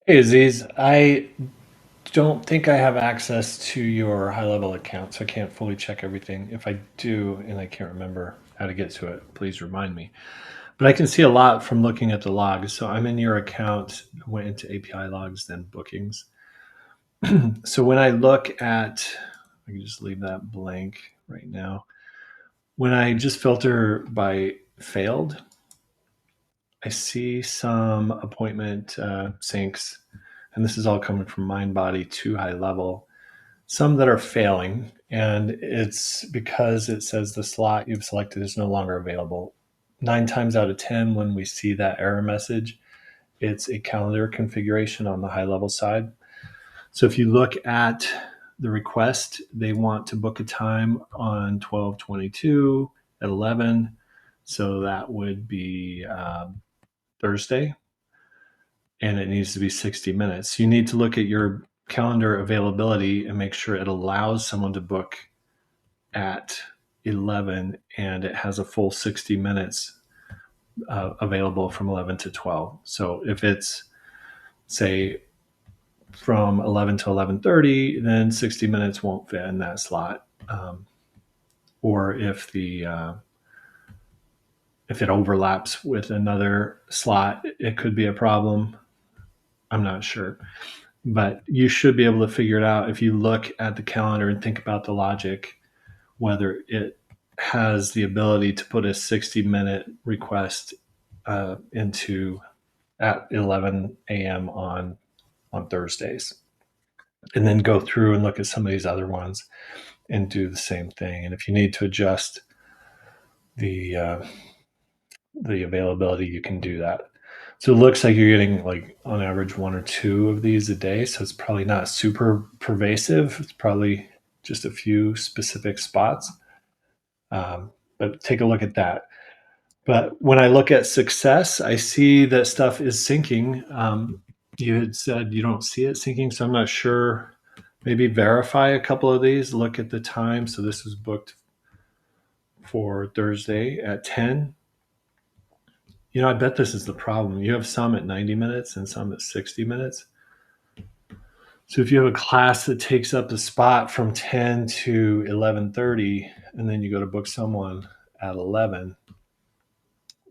Hey Aziz, I don't think I have access to your high level account, so I can't fully check everything. If I do and I can't remember how to get to it, please remind me. But I can see a lot from looking at the logs. So I'm in your account, went into API logs, then bookings. So when I look at, I can just leave that blank right now. When I just filter by failed, I see some appointment syncs, and this is all coming from MindBody to high level. Some that are failing, and it's because it says the slot you've selected is no longer available. 9 times out of 10, when we see that error message, it's a calendar configuration on the high level side. So if you look at the request, they want to book a time on 12/22 at 11. So that would be Thursday, and it needs to be 60 minutes. You need to look at your calendar availability and make sure it allows someone to book at 11 and it has a full 60 minutes available from 11 to 12. So if it's, say, from 11 to 11:30, then 60 minutes won't fit in that slot. Or if it overlaps with another slot, it could be a problem. I'm not sure. But you should be able to figure it out if you look at the calendar and think about the logic, whether it has the ability to put a 60-minute request into at 11 a.m. on Thursdays, and then go through and look at some of these other ones and do the same thing. And if you need to adjust the uh, the availability, you can do that. So it looks like you're getting, like, on average, one or two of these a day. So it's probably not super pervasive. It's probably just a few specific spots. But take a look at that. But when I look at success, I see that stuff is syncing. You had said you don't see it syncing, so I'm not sure. Maybe verify a couple of these. Look at the time. So this was booked for Thursday at 10. I bet this is the problem. You have some at 90 minutes and some at 60 minutes. So if you have a class that takes up the spot from 10 to 11:30, and then you go to book someone at 11,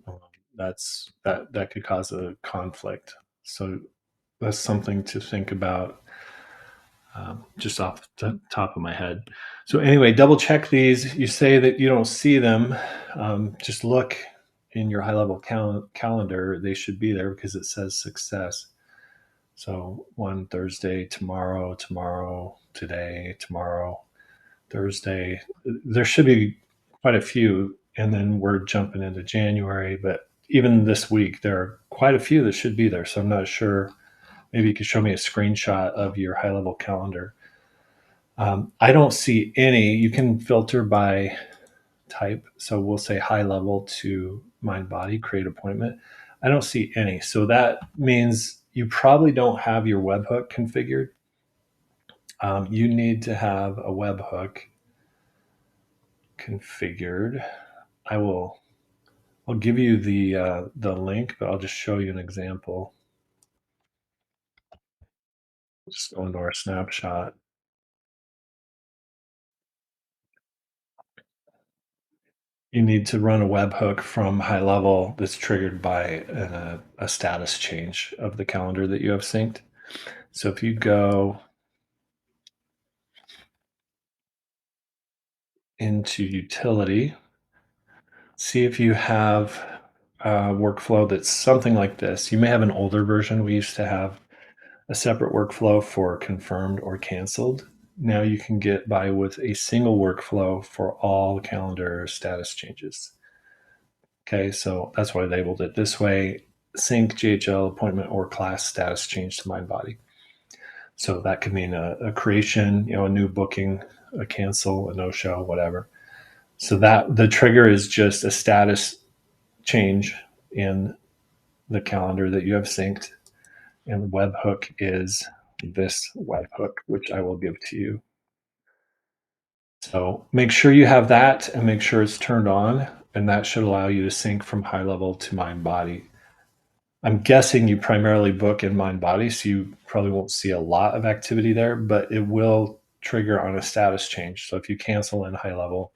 um, that could cause a conflict. So that's something to think about, just off the top of my head. So anyway, double check these. You say that you don't see them. Just look in your high level calendar. They should be there because it says success. So one Thursday, tomorrow, today, tomorrow, Thursday. There should be quite a few, and then we're jumping into January. But even this week, there are quite a few that should be there. So I'm not sure. Maybe you could show me a screenshot of your high level calendar. I don't see any. You can filter by type. So we'll say high level to mind body, create appointment. I don't see any. So that means you probably don't have your webhook configured. You need to have a webhook configured. I'll give you the link, but I'll just show you an example. Just go into our snapshot. You need to run a webhook from high level that's triggered by a status change of the calendar that you have synced. So if you go into utility, see if you have a workflow that's something like this. You may have an older version. We used to have a separate workflow for confirmed or canceled. Now you can get by with a single workflow for all calendar status changes. Okay, so that's why I labeled it this way: sync, GHL, appointment, or class status change to MindBody. So that could mean a creation, a new booking, a cancel, a no show, whatever. So that the trigger is just a status change in the calendar that you have synced, and the webhook is this webhook, which I will give to you. So make sure you have that and make sure it's turned on, and that should allow you to sync from high level to mind body. I'm guessing you primarily book in mind body, so you probably won't see a lot of activity there, but it will trigger on a status change. So if you cancel in high level,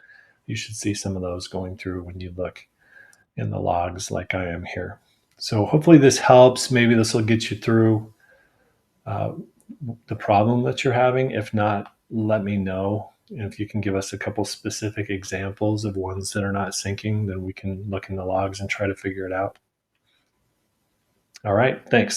you should see some of those going through when you look in the logs like I am here. So hopefully this helps. Maybe this will get you through uh, the problem that you're having. If not, let me know. And if you can give us a couple specific examples of ones that are not syncing, then we can look in the logs and try to figure it out. All right. Thanks.